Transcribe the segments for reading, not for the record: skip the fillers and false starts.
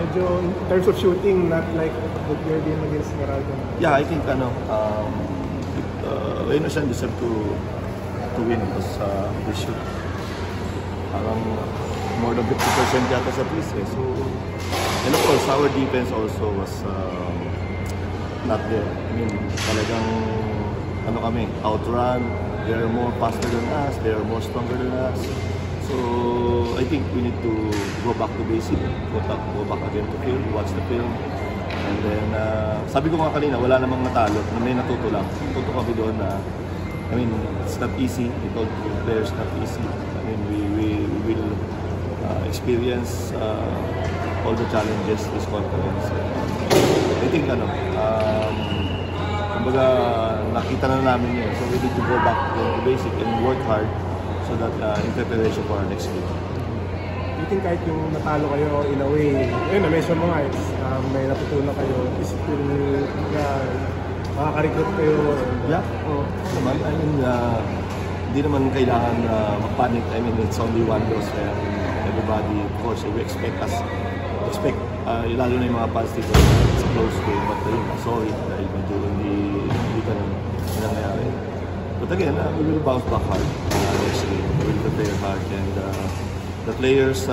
medyo in terms of shooting, not like the player game against Meralco. Yeah, I think Innocent deserve to win because they shoot parang more than 50% yata sa police eh. So, and of course, our defense also was not there. I mean, talagang kami, outrun, they are more faster than us, they are more stronger than us. So, I think we need to go back to basic, go back again to film, watch the film. And then, sabi ko nga kanina, wala namang natalo, na may natuto lang. Natuto kami doon na, I mean, it's not easy. We told the players not easy. I mean, we will experience all the challenges this conference. I think, kumbaga, nakita na namin yun. So, we need to go back to basic and work hard so that in preparation for our next week. You think kahit yung natalo kayo in a way, yun, na-mention mo nga, may natutunan kayo, is it will makaka-recruit kayo? Yeah, naman. I mean, hindi naman kailangan mag-panic. I mean, it's only one loss. Everybody, of course, we expect, lalo na yung mga fans dito, it's close to, but sorry, dahil medyo hindi ka nangyayari. But again, we will bounce back hard. Actually, we will prepare hard, and the players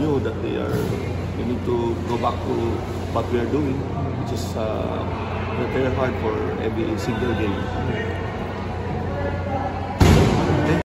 knew that we need to go back to what we are doing, which is prepare hard for every single game.